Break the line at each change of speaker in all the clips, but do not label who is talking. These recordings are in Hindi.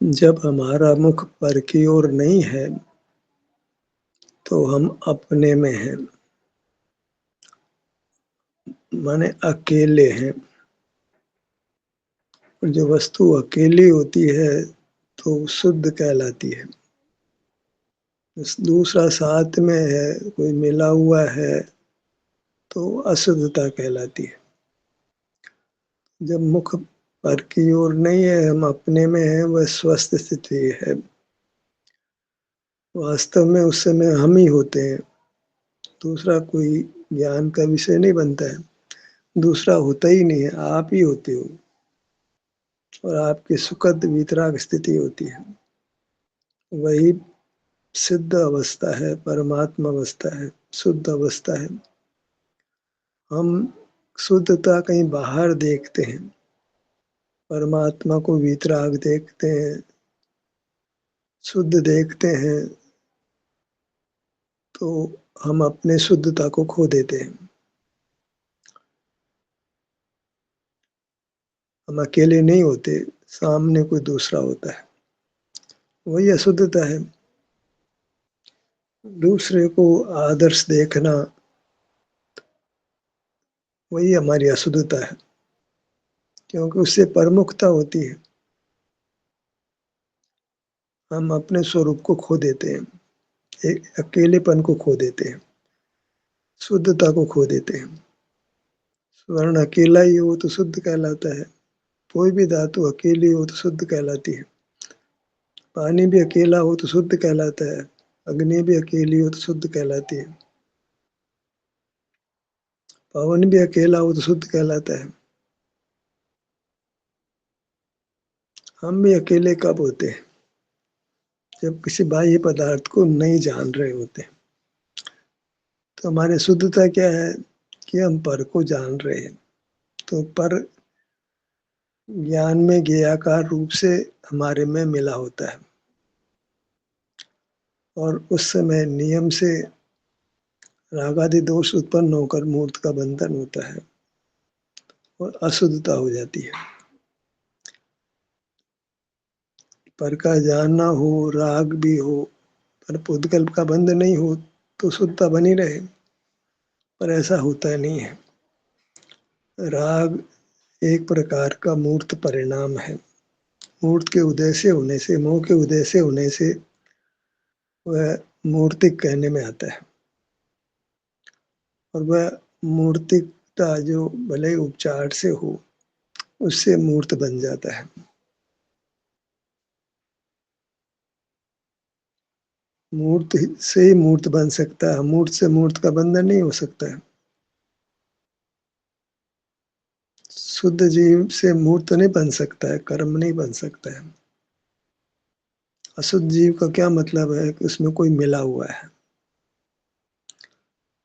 जब हमारा मुख पर की ओर नहीं है तो हम अपने में हैं, माने अकेले हैं। जो वस्तु अकेली होती है तो शुद्ध कहलाती है। दूसरा साथ में है, कोई मिला हुआ है तो अशुद्धता कहलाती है। जब मुख पर की ओर नहीं है, हम अपने में हैं, वह स्वस्थ स्थिति है। वास्तव में उस समय हम ही होते हैं, दूसरा कोई ज्ञान का विषय नहीं बनता है। दूसरा होता ही नहीं है, आप ही होते हो और आपकी सुखद वितराग स्थिति होती है। वही सिद्ध अवस्था है, परमात्मा अवस्था है, शुद्ध अवस्था है। हम शुद्धता कहीं बाहर देखते हैं, परमात्मा को वितराग देखते हैं, शुद्ध देखते हैं, तो हम अपने शुद्धता को खो देते हैं। हम अकेले नहीं होते, सामने कोई दूसरा होता है, वही अशुद्धता है। दूसरे को आदर्श देखना, वही हमारी अशुद्धता है, क्योंकि उससे प्रमुखता होती है। हम अपने स्वरूप को खो देते हैं, एक अकेलेपन को खो देते हैं, शुद्धता को खो देते हैं। स्वर्ण अकेला ही हो तो शुद्ध कहलाता है, कोई भी धातु अकेली हो तो शुद्ध कहलाती है। पानी भी अकेला हो तो शुद्ध कहलाता है, अग्नि भी अकेली हो तो शुद्ध कहलाती है, पवन भी अकेला हो तो शुद्ध कहलाता है। हम भी अकेले कब होते हैं? जब किसी बाह्य पदार्थ को नहीं जान रहे होते। तो हमारी शुद्धता क्या है कि हम पर को जान रहे हैं। तो पर ज्ञान में ज्ञेयाकार रूप से हमारे में मिला होता है और उस समय नियम से रागादि दोष उत्पन्न होकर मूर्त का बंधन होता है और अशुद्धता हो जाती है। पर का जानना हो, राग भी हो, पर पुद्गल का बंध नहीं हो तो शुद्धता बनी रहे, पर ऐसा होता नहीं है। राग एक प्रकार का मूर्त परिणाम है। मूर्त के उदय से होने से, मोह के उदय से होने से वह मूर्तिक कहने में आता है और वह मूर्तिकता जो भले उपचार से हो, उससे मूर्त बन जाता है। मूर्त से ही मूर्त बन सकता है, मूर्त से मूर्त का बंधन नहीं हो सकता है। शुद्ध जीव से मूर्त नहीं बन सकता है, कर्म नहीं बन सकता है। अशुद्ध जीव का क्या मतलब है कि उसमें कोई मिला हुआ है,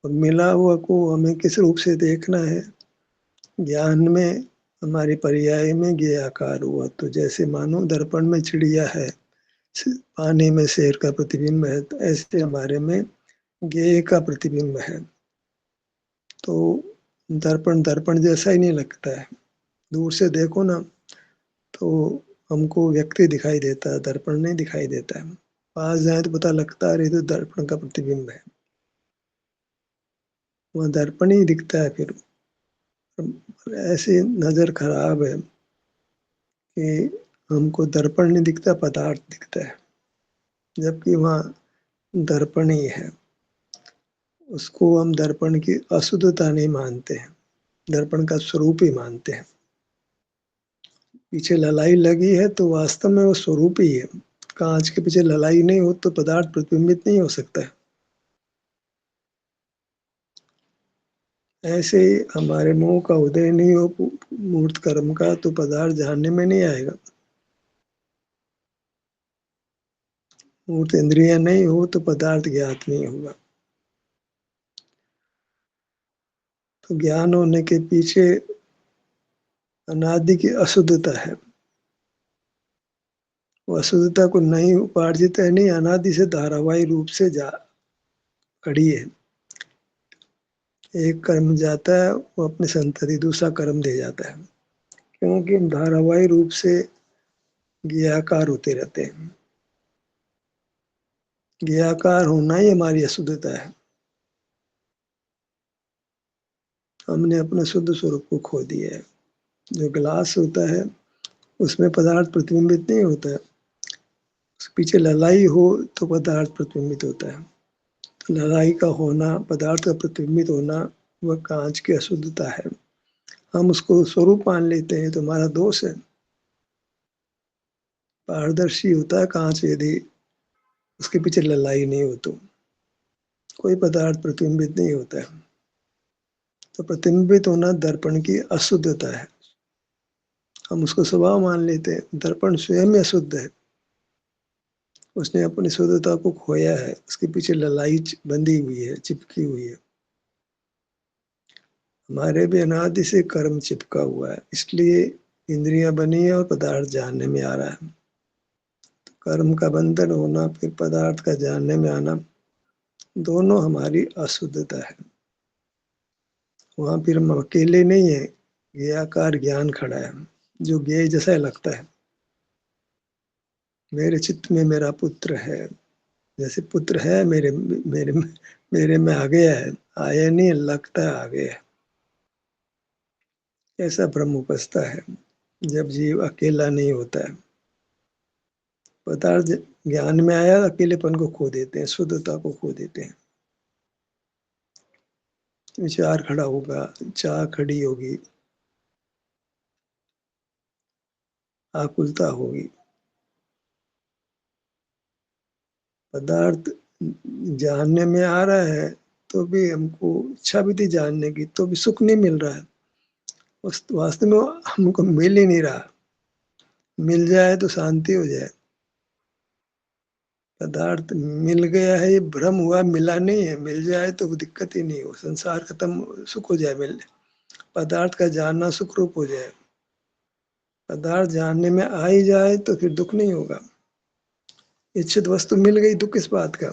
और मिला हुआ को हमें किस रूप से देखना है? ज्ञान में हमारे पर्याय में ज्ञेय आकार हुआ, तो जैसे मानो दर्पण में चिड़िया है, पानी में शेर का प्रतिबिंब है, तो ऐसे हमारे में ज्ञेय का प्रतिबिंब है। तो दर्पण दर्पण जैसा ही नहीं लगता है। दूर से देखो ना तो हमको व्यक्ति दिखाई देता है, दर्पण नहीं दिखाई देता है। पास जाए तो पता लगता है, अरे तो दर्पण का प्रतिबिंब है, वहाँ दर्पण ही दिखता है। फिर ऐसी नजर खराब है कि हमको दर्पण नहीं दिखता, पदार्थ दिखता है, जबकि वहाँ दर्पण ही है। उसको हम दर्पण की अशुद्धता नहीं मानते हैं, दर्पण का स्वरूप ही मानते हैं। पीछे ललाई लगी है तो वास्तव में वो स्वरूप ही है। कांच के पीछे ललाई नहीं हो तो पदार्थ प्रतिबिंबित नहीं हो सकता है। ऐसे ही हमारे मुंह का उदय नहीं हो मूर्त कर्म का तो पदार्थ जानने में नहीं आएगा। मूर्त इंद्रिया नहीं हो तो पदार्थ ज्ञात नहीं होगा। तो ज्ञान होने के पीछे अनादि की अशुद्धता है। वो अशुद्धता को नहीं उपार्जित है, नहीं अनादि से धारावाही रूप से जा खड़ी है। एक कर्म जाता है वो अपनी संतति दूसरा कर्म दे जाता है, क्योंकि हम धारावाही रूप से ज्ञाकार होते रहते हैं। ज्ञाकार होना ही हमारी अशुद्धता है। हमने अपने शुद्ध स्वरूप को खो दिया है। जो ग्लास होता है उसमें पदार्थ प्रतिबिंबित नहीं होता है, उसके पीछे ललाई हो तो पदार्थ प्रतिबिंबित होता है। तो ललाई का होना, पदार्थ का प्रतिबिंबित होना, वह कांच की अशुद्धता है। हम उसको स्वरूप मान लेते हैं तो हमारा दोष है। पारदर्शी होता है कांच, यदि उसके पीछे ललाई नहीं हो तो कोई पदार्थ प्रतिबिंबित नहीं होता है। तो प्रतिबिंबित होना दर्पण की अशुद्धता है। हम उसको स्वभाव मान लेते हैं। दर्पण स्वयं ही अशुद्ध है, उसने अपनी शुद्धता को खोया है, उसके पीछे ललाई बंधी हुई है, चिपकी हुई है। हमारे भी अनादि से कर्म चिपका हुआ है, इसलिए इंद्रियां बनी है और पदार्थ जानने में आ रहा है। तो कर्म का बंधन होना फिर पदार्थ का जानने में आना, दोनों हमारी अशुद्धता है। वहां फिर हम अकेले नहीं है, ज्ञाकार ज्ञान खड़ा है जो ज्ञेय जैसा लगता है। मेरे चित्त में मेरा पुत्र है, जैसे पुत्र है मेरे मेरे मेरे में आ गया है, आया नहीं लगता है आ गया है। ऐसा भ्रम उपजता है जब जीव अकेला नहीं होता है। पदार्थ ज्ञान में आया, अकेलेपन को खो देते हैं, शुद्धता को खो देते हैं। विचार खड़ा होगा, चाह खड़ी होगी, आकुलता होगी। पदार्थ जानने में आ रहा है तो भी हमको इच्छा भी थी जानने की, तो भी सुख नहीं मिल रहा है। वास्तव में हमको मिल ही नहीं रहा। मिल जाए तो शांति हो जाए। पदार्थ मिल गया है, ये भ्रम हुआ, मिला नहीं है। मिल जाए तो दिक्कत ही नहीं हो, संसार खत्म, सुख हो जाए। मिल पदार्थ का जानना सुख रूप हो जाए। पदार्थ जानने में आ ही जाए तो फिर दुख नहीं होगा। इच्छित वस्तु मिल गई, दुख किस बात का?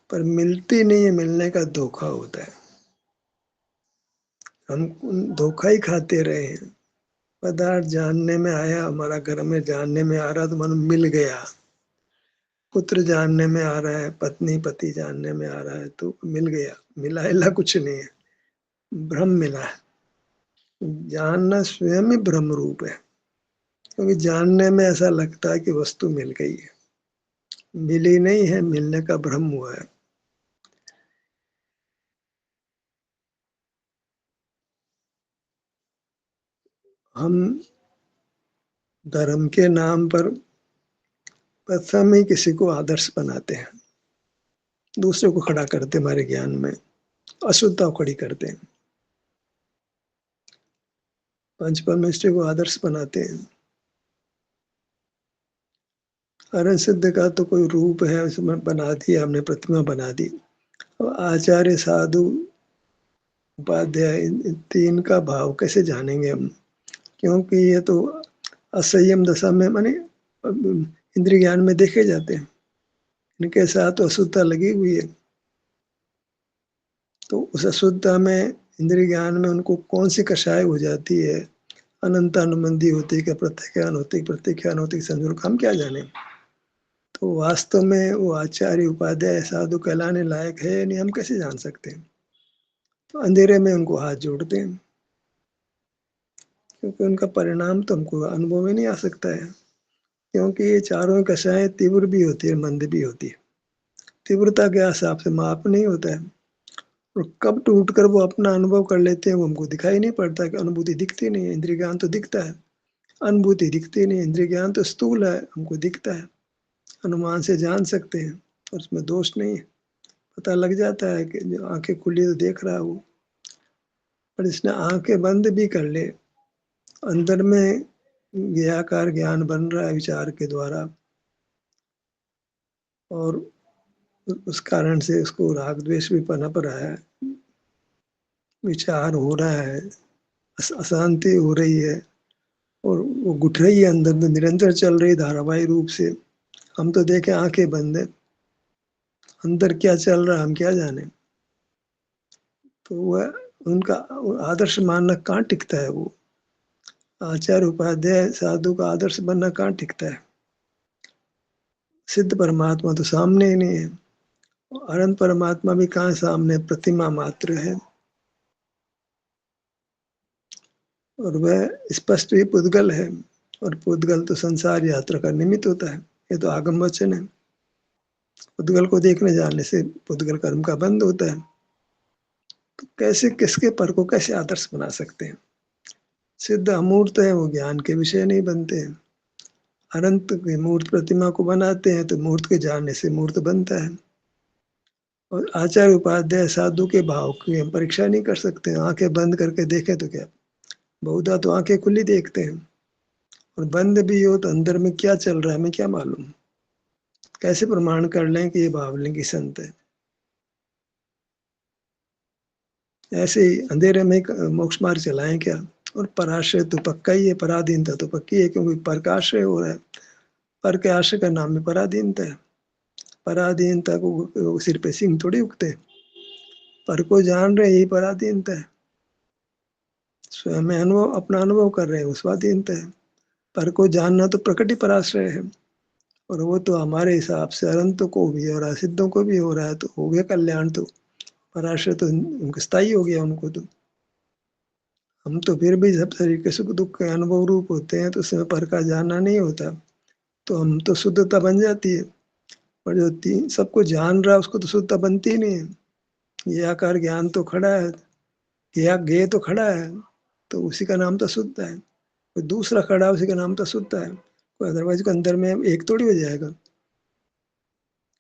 पर मिलती नहीं है, मिलने का धोखा होता है। हम धोखा ही खाते रहे हैं। पदार्थ जानने में आया, हमारा घर में जानने में आ रहा तो मन मिल गया। पुत्र जानने में आ रहा है, पत्नी पति जानने में आ रहा है तो मिल गया। मिला हिला कुछ नहीं है, भ्रम मिला है। जानना स्वयं ही भ्रम रूप है, क्योंकि जानने में ऐसा लगता है कि वस्तु मिल गई है। मिली नहीं है, मिलने का भ्रम हुआ है। हम धर्म के नाम पर प्रथम ही किसी को आदर्श बनाते हैं, दूसरे को खड़ा करते हैं, हमारे ज्ञान में अशुद्धता को खड़ी करते हैं। पंच परमेश्वर को आदर्श बनाते हैं। अरण सिद्ध का तो कोई रूप है, उसमें बना दिया हमने, प्रतिमा बना दी। अब आचार्य साधु उपाध्याय, इन तीन का भाव कैसे जानेंगे हम? क्योंकि ये तो असंयम दशा में, माने इंद्रिय ज्ञान में देखे जाते हैं। इनके साथ तो अशुद्धता लगी हुई है, तो उस अशुद्धता में, इंद्रिय ज्ञान में उनको कौन सी कषाय हो जाती है, अनंत अनुबंधी होती है, क्या प्रत्याख्यान होती है, प्रत्याख्यान होती है, संजोग, हम क्या जाने। तो वास्तव में वो आचार्य उपाध्याय साधु कहलाने लायक है या नहीं, हम कैसे जान सकते हैं? तो अंधेरे में उनको हाथ जोड़ते हैं, क्योंकि उनका परिणाम तो हमको अनुभव में नहीं आ सकता है। क्योंकि ये चारों कषाएं तीव्र भी होती है, मंद भी होती है। तीव्रता के हिसाब से माप नहीं होता है, और कब टूट कर वो अपना अनुभव कर लेते हैं वो हमको दिखाई नहीं पड़ता। कि अनुभूति दिखती नहीं है, इंद्रिय ज्ञान तो दिखता है। अनुभूति दिखती नहीं, इंद्रिय ज्ञान तो स्थूल है, हमको दिखता है, अनुमान से जान सकते हैं, और उसमें दोष नहीं है। पता लग जाता है कि जो आंखें खुली तो देख रहा है वो, पर इसने आंखें बंद भी कर ले, अंदर में ज्ञाकार ज्ञान बन रहा है विचार के द्वारा, और उस कारण से उसको राग द्वेष भी पनप रहा है, विचार हो रहा है, अशांति हो रही है, और वो घुट रही है अंदर में, निरंतर चल रही धारावाहिक रूप से। हम तो देखे आंखें बंद है, अंदर क्या चल रहा है हम क्या जाने। तो वह उनका आदर्श मानना कहाँ टिकता है? वो आचार्य उपाध्याय साधु का आदर्श बनना कहाँ टिकता है? सिद्ध परमात्मा तो सामने ही नहीं है, अनंत परमात्मा भी कहाँ सामने, प्रतिमा मात्र है। और वह स्पष्ट ही पुद्गल है, और पुद्गल तो संसार यात्रा का निमित्त होता है। ये तो आगम वचन है। पुद्गल को देखने जाने से पुद्गल कर्म का बंद होता है। तो कैसे किसके पर को कैसे आदर्श बना सकते हैं? सिद्ध अमूर्त है, वो ज्ञान के विषय नहीं बनते हैं। अनंत की मूर्त प्रतिमा को बनाते हैं तो मूर्त के जानने से मूर्त बनता है। और आचार्य उपाध्याय साधु के भाव की हम परीक्षा नहीं कर सकते। आंखें बंद करके देखें तो क्या, बहुधा तो आंखें खुली देखते हैं, और बंद भी हो तो अंदर में क्या चल रहा है हमें क्या मालूम? कैसे प्रमाण कर लें कि ये भावलिंगी संत है? ऐसे ही अंधेरे में मोक्ष मार्ग चलाएं क्या? और पराश्रय तो पक्का ही है, पराधीनता तो पक्की है, क्योंकि पर का आश्रय हो रहा है। पर के आश्रय का नाम में पराधीनता है। पराधीनता को सिर पे सिंह थोड़ी उगते। पर को जान रहे यही पराधीनता है। स्वयं में अनुभव, अपना अनुभव कर रहे हैं, वो स्वाधीनता है। पर को जानना तो प्रकट ही पराश्रय है, और वो तो हमारे हिसाब से अनंतों को भी और असिद्धों को भी हो रहा है, तो हो गया कल्याण। तो पराश्रय तो उनका स्थायी हो गया उनको। तो हम तो फिर भी सब शरीर के सुख दुख के अनुभव रूप होते हैं, तो उसमें पर का जानना नहीं होता, तो हम तो शुद्धता बन जाती है। पर जो सबको जान रहा है उसको तो शुद्धता बनती ही नहीं है। ये आकार ज्ञान तो खड़ा है, या गे तो खड़ा है, तो उसी का नाम तो शुद्ध है। कोई दूसरा खड़ा है उसी का नाम तो शुद्ध है, कोई अदरवाइज को अंदर में एक थोड़ी हो जाएगा।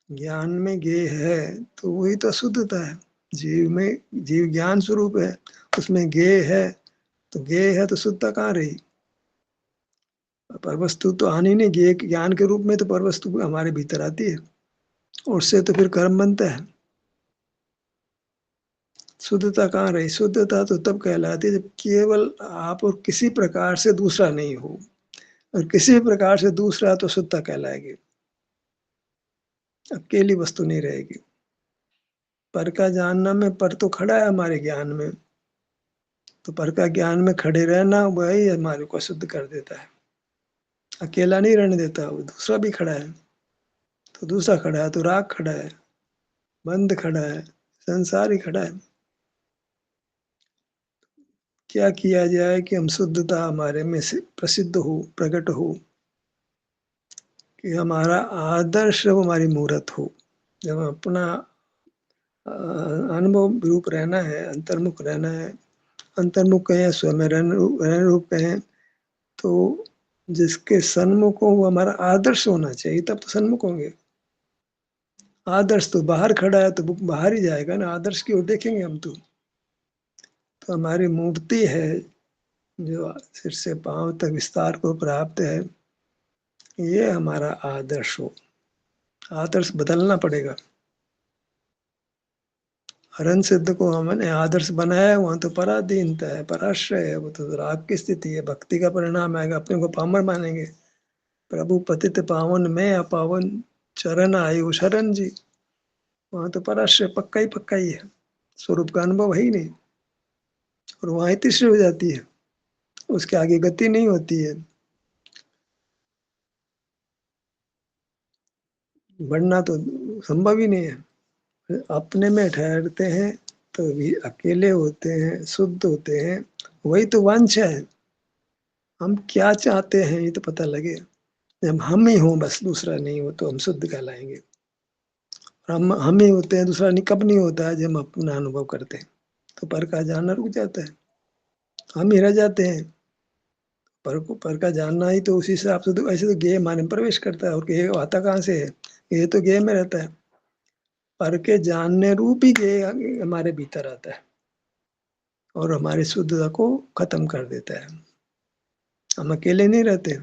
ज्ञान में गे है तो वही तो शुद्धता है। जीव में, जीव ज्ञान स्वरूप है, उसमें गे है, तो गे है तो शुद्धता कहाँ रही? पर वस्तु तो आनी नहीं, गे ज्ञान के रूप में तो पर वस्तु हमारे भीतर आती है, उससे तो फिर कर्म बनता है। शुद्धता कहाँ रही? शुद्धता तो तब कहलाती है जब केवल आप और किसी प्रकार से दूसरा नहीं हो, और किसी भी प्रकार से दूसरा तो शुद्धता कहलाएगी, अकेली वस्तु नहीं रहेगी। पर का जानना में पर तो खड़ा है हमारे ज्ञान में, तो पर का ज्ञान में खड़े रहना वही हमारे को शुद्ध कर देता है। अकेला नहीं रहने देता, वो दूसरा भी खड़ा है। तो दूसरा खड़ा है तो राग खड़ा है, बंध खड़ा है, संसार ही खड़ा है। क्या किया जाए कि हम शुद्धता हमारे में से प्रसिद्ध हो, प्रकट हो, कि हमारा आदर्श हमारी मूर्त हो। जब अपना अनुभव रूप रहना है, अंतर्मुख रहना है, अंतर्मुख कहें स्वयं रहन रूप कहें, तो जिसके सन्मुख हो वो हमारा आदर्श होना चाहिए, तब तो सन्मुख होंगे। आदर्श तो बाहर खड़ा है तो बाहर ही जाएगा ना, आदर्श की ओर देखेंगे हम तो हमारी मूर्ति है जो सिर से पांव तक विस्तार को प्राप्त है, ये हमारा आदर्श हो। आदर्श बदलना पड़ेगा। हरण सिद्ध को हमने आदर्श बनाया, वहां तो पराधीनता है, पराश्रय है, वो तो राग की स्थिति है, भक्ति का परिणाम आएगा, अपने को पामर मानेंगे। प्रभु पतित पावन में अपावन, चरण आयु शरण जी। वहां तो पराश्रय पक्का ही है, स्वरूप का अनुभव है ही नहीं, और वहां ही तीसरी हो जाती है, उसके आगे गति नहीं होती है। बढ़ना तो संभव ही नहीं है। अपने में ठहरते हैं तो भी अकेले होते हैं, शुद्ध होते हैं, वही तो वांछा है। हम क्या चाहते हैं ये तो पता लगे। जब हम ही हों बस, दूसरा नहीं हो, तो हम शुद्ध कहलाएंगे। हम ही होते हैं, दूसरा नहीं, कब नहीं होता है? जब हम अपना अनुभव करते हैं तो पर का जानना रुक जाता है, हम ही रह जाते हैं। पर का जानना ही तो उसी हिसाब से, तो ऐसे तो गेय माने प्रवेश करता है, और गेय आता कहाँ से है? ये तो गेय में रहता है। पर के जानने रूप ही गेय हमारे भीतर आता है, और हमारी शुद्धता को खत्म कर देता है। हम अकेले नहीं रहते।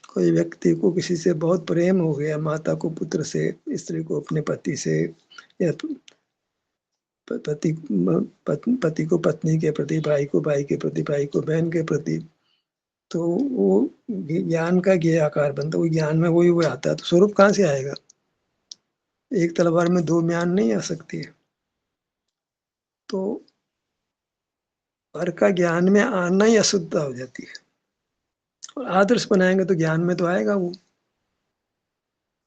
कोई व्यक्ति को किसी से बहुत प्रेम हो गया, माता को पुत्र से, स्त्री को अपने पति से, या पति को पत्नी के प्रति, भाई को भाई के प्रति, भाई को बहन के प्रति, तो वो ज्ञान का ज्ञेय आकार बनता है। वो ज्ञान में वही वो आता है, तो स्वरूप कहाँ से आएगा? एक तलवार में दो म्यान नहीं आ सकती है। तो पर का ज्ञान में आना ही अशुद्धता हो जाती है, और आदर्श बनाएंगे तो ज्ञान में तो आएगा वो।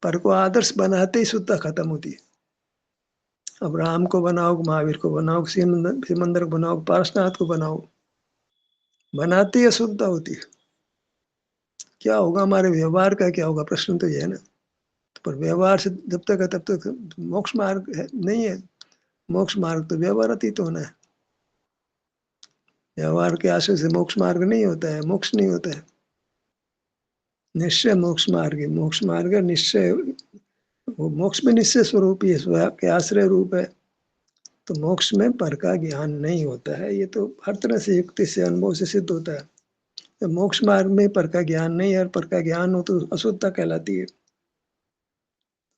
पर को आदर्श बनाते ही शुद्धता खत्म होती है। अब राम को बनाओ, महावीर को बनाओ, सिमंदर को बनाओ, पार्शनाथ को बनाओ, बनाते ही अशुद्धता होती है। क्या होगा हमारे व्यवहार का, क्या होगा, प्रश्न तो ये है ना। पर व्यवहार से जब तक है तब तक मोक्ष मार्ग है नहीं है। मोक्ष मार्ग तो व्यवहार अतीत होना है। व्यवहार के आश्रय से मोक्ष मार्ग नहीं होता है, मोक्ष नहीं होता है। निश्चय मोक्ष मार्ग है, मोक्ष मार्ग है निश्चय। वो मोक्ष में निश्चय स्वरूप ही है, स्वयं के आश्रय रूप है। तो मोक्ष में पर का ज्ञान नहीं होता है, ये तो हर तरह से युक्ति से अनुभव से सिद्ध होता है। तो मोक्ष मार्ग में पर का ज्ञान नहीं है, और पर का ज्ञान हो तो अशुद्धता कहलाती है।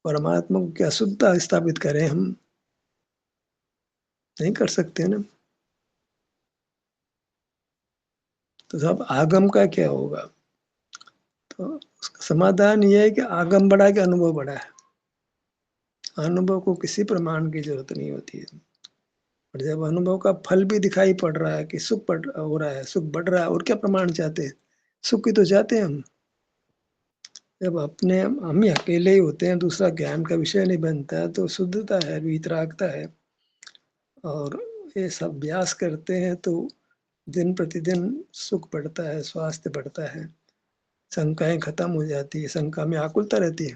परमात्मा को क्या शुद्धता स्थापित करें हम, नहीं कर सकते ना। तो सब आगम का क्या होगा, तो उसका समाधान ये है कि आगम बड़ा है कि अनुभव बड़ा है। अनुभव को किसी प्रमाण की जरूरत नहीं होती है। और जब अनुभव का फल भी दिखाई पड़ रहा है कि सुख हो रहा है, सुख बढ़ रहा है, और क्या प्रमाण चाहते हैं, सुख की तो चाहते हैं हम। जब अपने हम ही अकेले ही होते हैं, दूसरा ज्ञान का विषय नहीं बनता है, तो शुद्धता है, वीतरागता है। और ये सब अभ्यास करते हैं तो दिन प्रतिदिन सुख बढ़ता है, स्वास्थ्य बढ़ता है, शंकाएं खत्म हो जाती है, शंका में आकुलता रहती है,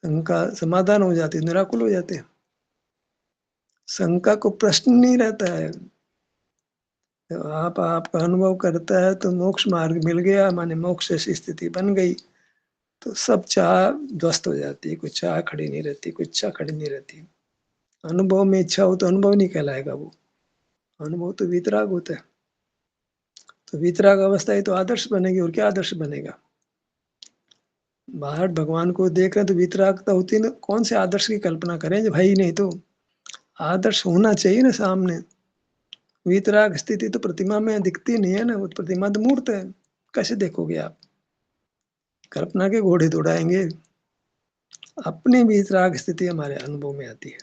शंका समाधान हो जाती है, निराकुल हो जाते हैं। शंका को प्रश्न नहीं रहता है। जब आप आपका अनुभव करता है तो मोक्ष मार्ग मिल गया, माने मोक्ष जैसी स्थिति बन गई, तो सब चाह ध्वस्त हो जाती है, कोई चाह खड़ी नहीं रहती, कोई इच्छा खड़ी नहीं रहती। अनुभव में इच्छा हो तो अनुभव नहीं कहलाएगा वो, अनुभव तो वीतराग होता है। तो वीतराग अवस्था ही तो आदर्श बनेगी, और क्या आदर्श बनेगा। बाहर भगवान को देख रहे हैं तो वीतरागता होती है ना, कौन से आदर्श की कल्पना करें जब भाई नहीं, तो आदर्श होना चाहिए ना सामने। वीतराग स्थिति तो प्रतिमा में दिखती नहीं है ना, वो तो प्रतिमा तो मूर्त है, कैसे देखोगे आप, कल्पना के घोड़े दौड़ाएंगे। अपनी वीतराग स्थिति हमारे अनुभव में आती है,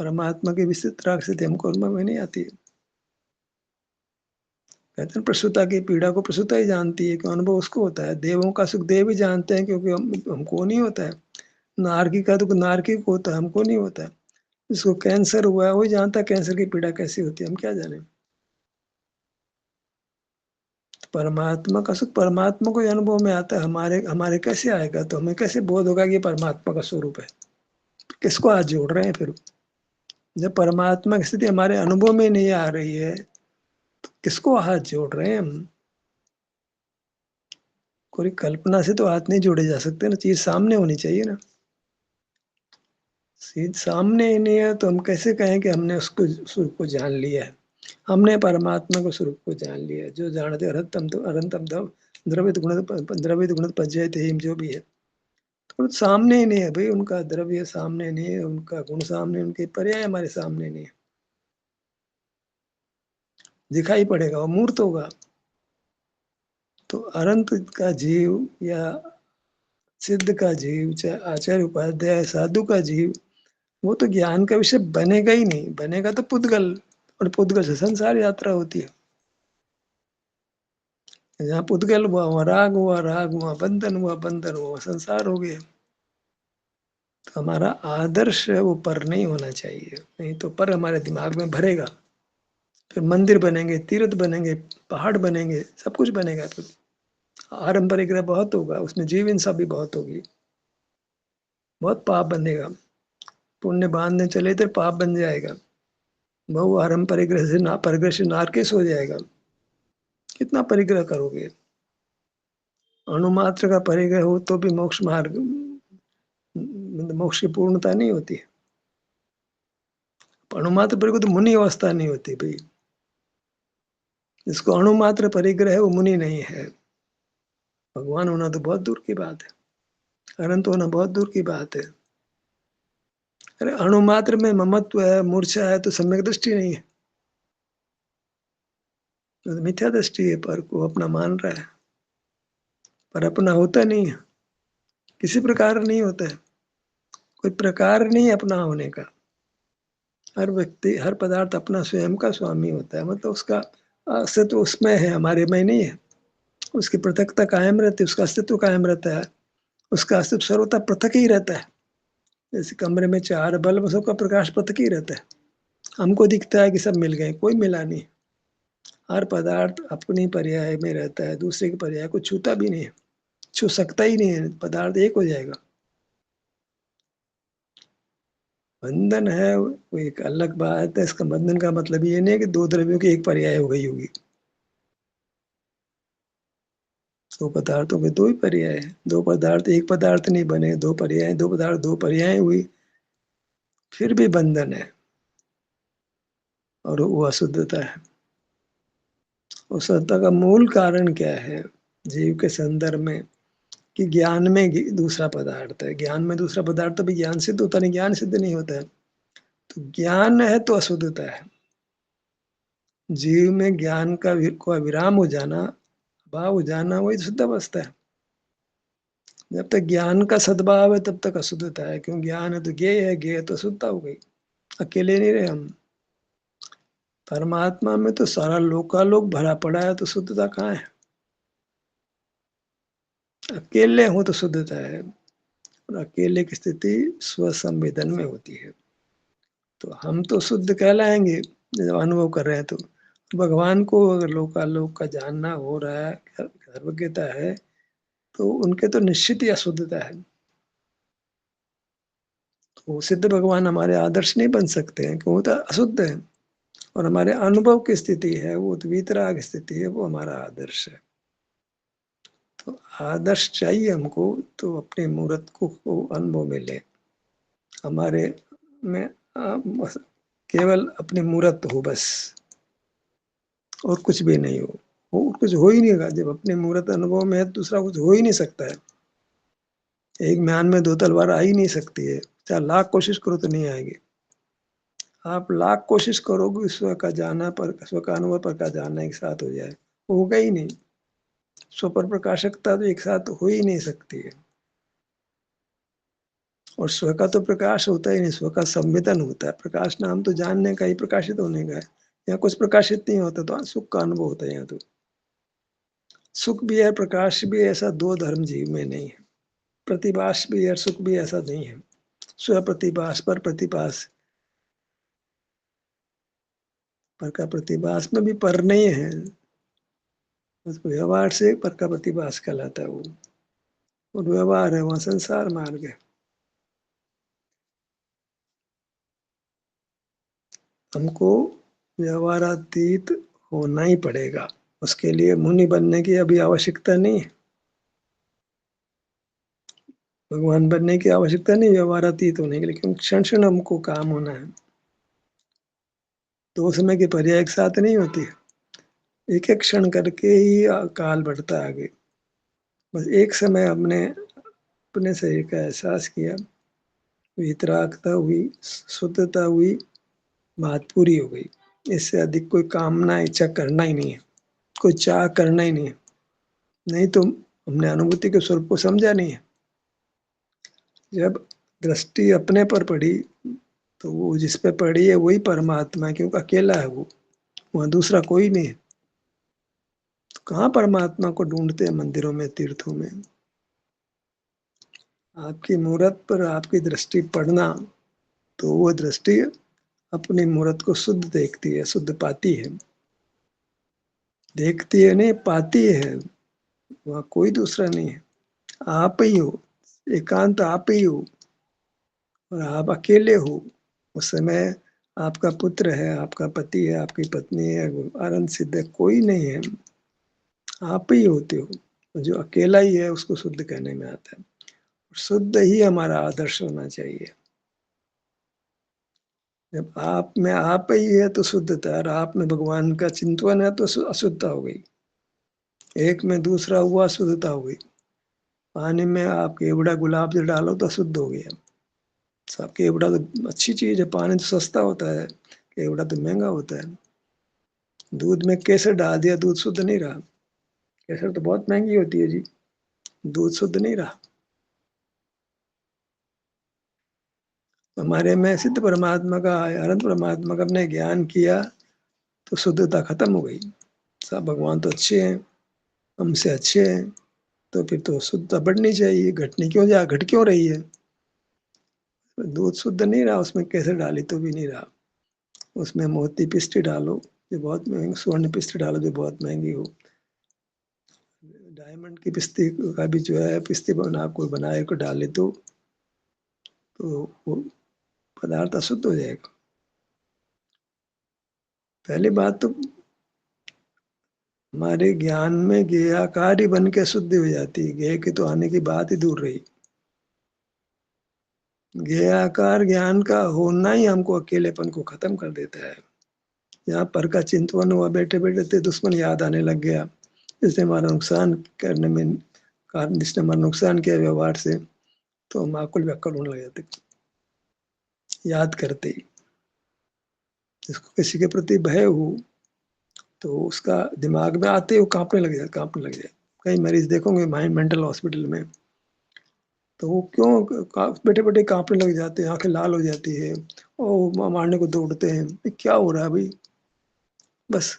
परमात्मा की विचित्राग स्थिति हमको अनुभव में नहीं आती है। कहते हैं प्रसूता की पीड़ा को प्रसूता ही जानती है, क्यों अनुभव उसको होता है। देवों का सुख देव ही जानते हैं, क्योंकि हमको नहीं होता है। नारकी का दुख नारकी को होता है, हमको नहीं होता है। जिसको कैंसर हुआ है वही जानता है कैंसर की पीड़ा कैसी होती है, हम क्या जाने। तो परमात्मा का सुख परमात्मा को ही अनुभव में आता है, हमारे हमारे कैसे आएगा, तो हमें कैसे बोध होगा कि ये परमात्मा का स्वरूप है। किसको हाथ जोड़ रहे हैं फिर, जब परमात्मा की स्थिति हमारे अनुभव में नहीं आ रही है, तो किसको हाथ जोड़ रहे हैं हम। कोई कल्पना से तो हाथ नहीं जोड़े जा सकते ना, चीज सामने होनी चाहिए ना। चीज सामने ही नहीं है तो हम कैसे कहें कि हमने उसको स्वरूप को जान लिया है। हमने परमात्मा को स्वरूप को जान लिया है, जो जानते अरहतम तो अरहतम द्रवित गुण पज्जयते हिम, जो भी है। तो सामने ही नहीं है भाई, उनका द्रव्य सामने नहीं है, उनका गुण सामने, उनके पर्याय हमारे सामने नहीं है। दिखाई पड़ेगा, वो मूर्त होगा। तो अनंत का जीव या सिद्ध का जीव, चाहे आचार्य उपाध्याय साधु का जीव, वो तो ज्ञान का विषय बनेगा ही नहीं। बनेगा तो पुद्गल, और पुद्गल से संसार यात्रा होती है। जहाँ पुद्गल हुआ वहाँ राग हुआ, राग हुआ बंधन हुआ, बंधन हुआ संसार हो गया। तो हमारा आदर्श है वो पर नहीं होना चाहिए, नहीं तो पर हमारे दिमाग में भरेगा। फिर मंदिर बनेंगे, तीर्थ बनेंगे, पहाड़ बनेंगे, सब कुछ बनेगा। फिर आरंभ परिग्रह बहुत होगा, उसमें जीव हिंसा भी बहुत होगी, बहुत पाप बनेगा। पुण्य बांधने चले तो पाप बन जाएगा। बहु आरंभ परिग्रह से ना, परिग्रह से नारकेश हो जाएगा। कितना परिग्रह करोगे। अणुमात्र का परिग्रह हो तो भी मोक्ष मार्ग, मोक्ष की पूर्णता नहीं होती है। अणुमात्र परिग्रह तो मुनि अवस्था नहीं होती भाई। जिसको अणुमात्र परिग्रह है वो मुनि नहीं है। भगवान होना तो बहुत दूर की बात है, अनंत होना बहुत दूर की बात है। अरे अणुमात्र में ममत्व है, मूर्छा है, तो सम्यक दृष्टि नहीं है, तो मिथ्या दृष्टि है, पर को अपना मान रहा है। पर अपना होता नहीं है, किसी प्रकार नहीं होता है। कोई प्रकार नहीं अपना होने का। हर व्यक्ति हर पदार्थ अपना स्वयं का स्वामी होता है, मतलब उसका अस्तित्व उसमें है, हमारे में नहीं है। उसकी पृथकता कायम रहती है, उसका अस्तित्व कायम रहता है, उसका अस्तित्व सर्वथा पृथक ही रहता है। जैसे कमरे में 4 बल्ब, सबका प्रकाश पृथक ही रहता है। हमको दिखता है कि सब मिल गए, कोई मिला नहीं। हर पदार्थ अपनी पर्याय में रहता है, दूसरे के पर्याय को छूता भी नहीं है, छू सकता ही नहीं है, पदार्थ एक हो जाएगा। बंधन है वो एक अलग बात है। इसका बंधन का मतलब ये नहीं है कि दो द्रव्यों की एक पर्याय हो गई होगी। दो पदार्थों के दो ही पर्याय है। दो पदार्थ एक पदार्थ नहीं बने, दो पर्याय, दो पदार्थ दो पर्याय हुई, फिर भी बंधन है। और वो अशुद्धता है। उस शुद्धता का मूल कारण क्या है जीव के संदर्भ में? कि ज्ञान में दूसरा पदार्थ है। ज्ञान में दूसरा पदार्थ तो भी ज्ञान सिद्ध होता नहीं, ज्ञान सिद्ध नहीं होता है। तो ज्ञान है तो अशुद्धता है। जीव में ज्ञान का को विराम हो जाना, भाव हो जाना, वही शुद्ध अवस्था है। जब तक ज्ञान का सद्भाव है तब तक अशुद्धता है। क्यों? ज्ञान है तो ज्ञेय है, ज्ञेय है तो शुद्धता हो गई। अकेले नहीं रहे हम। परमात्मा में तो सारा लोकालोक भरा पड़ा है, तो शुद्धता कहाँ है? अकेले हो तो शुद्धता है। और अकेले की स्थिति स्वसंवेदन में होती है। तो हम तो शुद्ध कहलाएंगे जब अनुभव कर रहे हैं। तो भगवान को अगर लोकालोक का जानना हो रहा है, सर्वज्ञता है, तो उनके तो निश्चित ही अशुद्धता है। तो सिद्ध भगवान हमारे आदर्श नहीं बन सकते हैं, क्यों? वो तो अशुद्ध है। और हमारे अनुभव की स्थिति है, वो तो वीतराग स्थिति है, वो हमारा आदर्श है। तो आदर्श चाहिए हमको, तो अपने मूर्त को अनुभव में ले। हमारे में बस केवल अपनी मूर्त हो, बस, और कुछ भी नहीं हो। वो कुछ हो ही नहीं रहा। जब अपने मूर्त अनुभव में है, दूसरा कुछ हो ही नहीं सकता है। एक म्यान में दो तलवार आ ही नहीं सकती है। चाहे लाख कोशिश करो तो नहीं आएगी। आप लाख कोशिश करोगे स्व का जाना पर, स्व का अनुभव पर का जानना एक साथ हो जाए, वो होगा ही नहीं। स्व पर प्रकाशकता तो एक साथ हो ही नहीं सकती है। और स्व का तो प्रकाश होता ही नहीं, स्व का संवेदन होता है। प्रकाश नाम तो जानने का ही, प्रकाशित होने का है। यहाँ कुछ प्रकाशित नहीं होता, तो सुख का अनुभव होता है। यहाँ तो सुख भी है, प्रकाश भी है, ऐसा दो धर्म जीव में नहीं है। प्रतिभास भी है, सुख भी, ऐसा नहीं है। स्व प्रतिभास पर प्रतिभास, पर का प्रतिभास में भी पर नहीं है। बस व्यवहार से पर का प्रतिभास कहलाता है वो। और व्यवहार है, वहां संसार मार्ग है। हमको व्यवहारातीत होना ही पड़ेगा। उसके लिए मुनि बनने की अभी आवश्यकता नहीं है। भगवान बनने की आवश्यकता नहीं व्यवहारातीत होने के लिए, क्योंकि क्षण क्षण हमको काम होना है। दो समय की पर्याय एक साथ नहीं होती है। एक एक क्षण करके ही काल बढ़ता है आगे। बस एक समय हमने अपने शरीर का एहसास किया, वितरागता हुई, शुद्धता हुई, बात पूरी हो गई। इससे अधिक कोई कामना इच्छा करना ही नहीं है, कोई चाह करना ही नहीं है। नहीं तो हमने अनुभूति के स्वरूप को समझा नहीं है। जब दृष्टि अपने पर पड़ी, तो वो जिस पे पड़ी है वही परमात्मा है, क्योंकि अकेला है वो, वहां दूसरा कोई नहीं है। तो कहाँ परमात्मा को ढूंढते हैं? मंदिरों में, तीर्थों में। आपकी मूर्त पर आपकी दृष्टि पड़ना, तो वो दृष्टि अपनी मूर्त को शुद्ध देखती है, शुद्ध पाती है। देखती है नहीं, पाती है। वहाँ कोई दूसरा नहीं है, आप ही हो। एकांत आप ही हो, और आप अकेले हो। उस समय आपका पुत्र है, आपका पति है, आपकी पत्नी है, आनंद सिद्ध है, कोई नहीं है। आप ही होते हो। जो अकेला ही है उसको शुद्ध कहने में आता है। शुद्ध ही हमारा आदर्श होना चाहिए। जब आप में आप ही है तो शुद्धता है, और आप में भगवान का चिंतन है तो अशुद्धता हो गई। एक में दूसरा हुआ, शुद्धता हो गई। पानी में आप केवड़ा गुलाब जल डालो तो अशुद्ध हो गया। सब केवड़ा तो अच्छी चीज है, पानी तो सस्ता होता है, केवड़ा तो महंगा होता है। दूध में केसर डाल दिया, दूध शुद्ध नहीं रहा। केसर तो बहुत महंगी होती है जी, दूध शुद्ध नहीं रहा। हमारे में सिद्ध परमात्मा का, अनंत परमात्मा का हमने ज्ञान किया, तो शुद्धता खत्म हो गई। सब भगवान तो अच्छे हैं, हमसे अच्छे हैं, तो फिर तो शुद्धता बढ़नी चाहिए, घटनी क्यों घट क्यों रही है? दूध शुद्ध नहीं रहा, उसमें केसर डाली तो भी नहीं रहा। उसमें मोती पिष्टी डालो, जो बहुत महंगी, स्वर्ण पिष्टी डालो जो बहुत महंगी हो। डायमंड की पिस्ती का भी जो है, पिस्ती बना कोई बनाए को डाले तो वो पदार्थ अशुद्ध हो जाएगा। पहली बात तो हमारे ज्ञान में ज्ञेयाकार ही बन के शुद्धि हो जाती है, ज्ञेय के तो आने की बात ही दूर रही। ज्ञेयाकार ज्ञान का होना ही हमको अकेलेपन को खत्म कर देता है। यहाँ पर का चिंतवन हुआ, बैठे बैठे थे दुश्मन याद आने लग गया, इसने हमारा नुकसान करने में कारण, जिसने हमारा नुकसान किया व्यवहार से, तो हम आकुल व्याकुल होने लग जाते याद करते ही। जिसको किसी के प्रति भय हो तो उसका दिमाग में आते ही कांपने लग जाए। कई मरीज देखोगे माइंड मेंटल हॉस्पिटल में, तो वो क्यों बैठे बैठे कांपने लग जाते हैं, आंखें लाल हो जाती है और मारने को दौड़ते हैं। क्या हो रहा है भाई? बस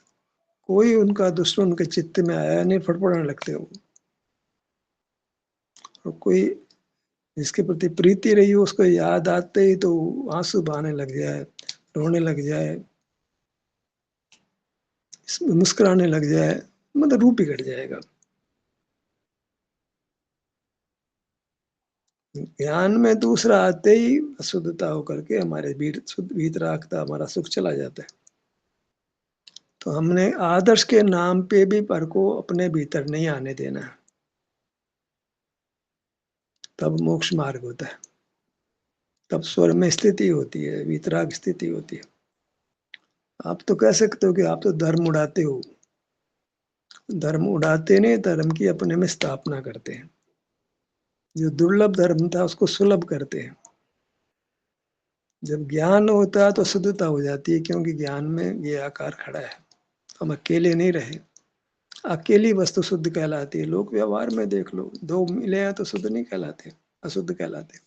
कोई उनका दुश्मन उनके चित्त में आया नहीं, फटफटाने लगते हो। और कोई जिसके प्रति प्रीति रही हो, उसको याद आते ही तो आंसू बहाने लग जाए, रोने लग जाए, मुस्कुराने लग जाए, मतलब रूप बिगड़ जाएगा। ज्ञान में दूसरा आते ही अशुद्धता होकर के हमारे भीतर आखता हमारा सुख चला जाता है। तो हमने आदर्श के नाम पे भी पर को अपने भीतर नहीं आने देना है, तब मोक्ष मार्ग होता है, तब स्वर में स्थिति होती है, वितराग स्थिति होती है। आप तो कह सकते हो कि आप तो धर्म उड़ाते हो, धर्म उड़ाते नहीं, धर्म की अपने में स्थापना करते हैं। जो दुर्लभ धर्म था उसको सुलभ करते हैं। जब ज्ञान होता है तो शुद्धता हो जाती है, क्योंकि ज्ञान में ये आकार खड़ा है, हम अकेले नहीं रहे। अकेली वस्तु शुद्ध कहलाती है। लोक व्यवहार में देख लो, दो मिले हैं तो शुद्ध नहीं कहलाते, अशुद्ध कहलाते।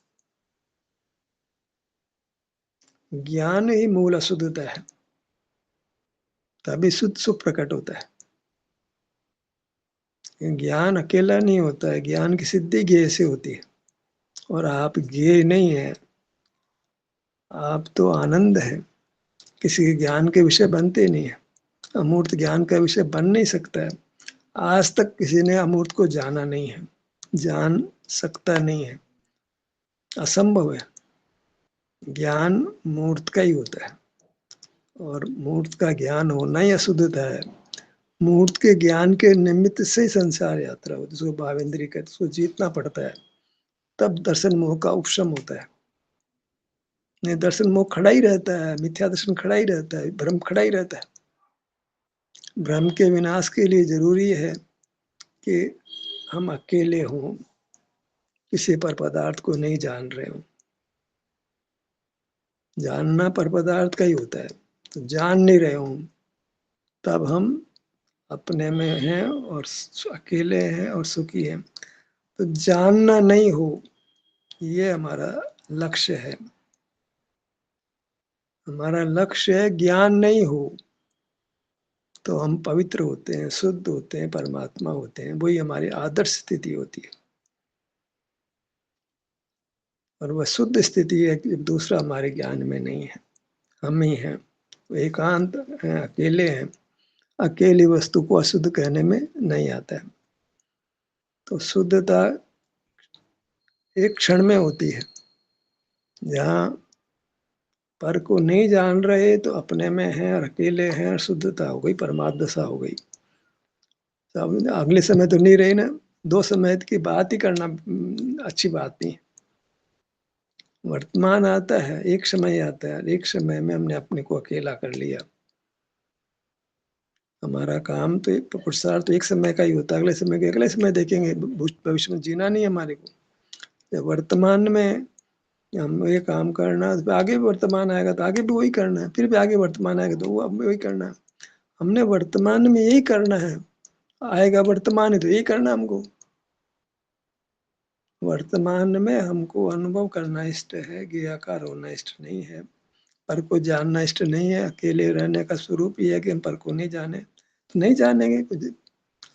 ज्ञान ही मूल अशुद्धता है, तभी शुद्ध सुख प्रकट होता है। ज्ञान अकेला नहीं होता है, ज्ञान की सिद्धि ज्ञेय से होती है। और आप ज्ञेय नहीं है, आप तो आनंद है, किसी के ज्ञान के विषय बनते नहीं है। अमूर्त ज्ञान का विषय बन नहीं सकता है। आज तक किसी ने अमूर्त को जाना नहीं है, जान सकता नहीं है, असंभव है। ज्ञान मूर्त का ही होता है, और मूर्त का ज्ञान होना ही अशुद्धता है। मूर्त के ज्ञान के निमित्त से ही संसार यात्रा होती है, जिसको भावेंद्री कहते हैं, उसको जीतना पड़ता है, तब दर्शन मोह का उपशम होता है। नहीं, दर्शन मोह खड़ा ही रहता है, मिथ्या दर्शन खड़ा ही रहता है, भ्रम खड़ा ही रहता है। भ्रम के विनाश के लिए जरूरी है कि हम अकेले हों, किसी पर पदार्थ को नहीं जान रहे हों। जानना पर पदार्थ का ही होता है, तो जान नहीं रहे हों, तब हम अपने में हैं और अकेले हैं और सुखी हैं। तो जानना नहीं हो, ये हमारा लक्ष्य है। हमारा लक्ष्य है ज्ञान नहीं हो, तो हम पवित्र होते हैं, शुद्ध होते हैं, परमात्मा होते हैं। वही हमारी आदर्श स्थिति होती है। और वह शुद्ध स्थिति है कि दूसरा हमारे ज्ञान में नहीं है, हम ही हैं, एकांत हैं, अकेले हैं। अकेली वस्तु को अशुद्ध कहने में नहीं आता है। तो शुद्धता एक क्षण में होती है। जहाँ पर को नहीं जान रहे तो अपने में है और अकेले हैं, और शुद्धता हो गई, परमात्म दशा हो गई। तो अगले समय तो नहीं रही ना। दो समय की बात ही करना अच्छी बात नहीं। वर्तमान आता है, एक समय आता है, एक समय में हमने अपने को अकेला कर लिया। हमारा काम तो पुरुषार्थ तो एक समय का ही होता है, अगले समय देखेंगे। भविष्य में जीना नहीं है हमारे को। जब वर्तमान में हम ये काम करना, तो आगे भी वर्तमान आएगा तो आगे भी वही करना है, फिर भी आगे वर्तमान आएगा तो वो अब वही करना है। हमने वर्तमान में यही करना है, आएगा वर्तमान है तो यही करना हमको। वर्तमान में हमको अनुभव करना इष्ट है, ज्ञाकार होना इष्ट नहीं है, पर को जानना इष्ट नहीं है। अकेले रहने का स्वरूप ही है कि हम पर को नहीं जाने, नहीं जानेंगे कुछ।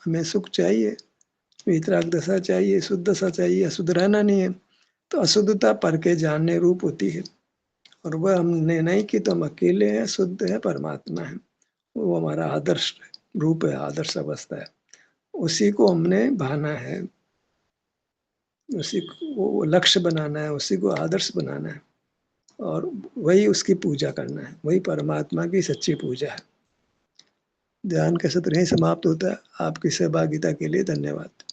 हमें सुख चाहिए, वीतराग दशा चाहिए, शुद्ध दशा चाहिए, अशुद्ध रहना नहीं है। तो अशुद्धता पर के जानने रूप होती है, और वह हमने नहीं की तो हम अकेले हैं, शुद्ध है, परमात्मा है। वो हमारा आदर्श रूप है, आदर्श अवस्था है। उसी को हमने भाना है, उसी को वो लक्ष्य बनाना है, उसी को आदर्श बनाना है, और वही उसकी पूजा करना है। वही परमात्मा की सच्ची पूजा है। ध्यान का सत्र यहीं समाप्त होता है। आपकी सहभागिता के लिए धन्यवाद।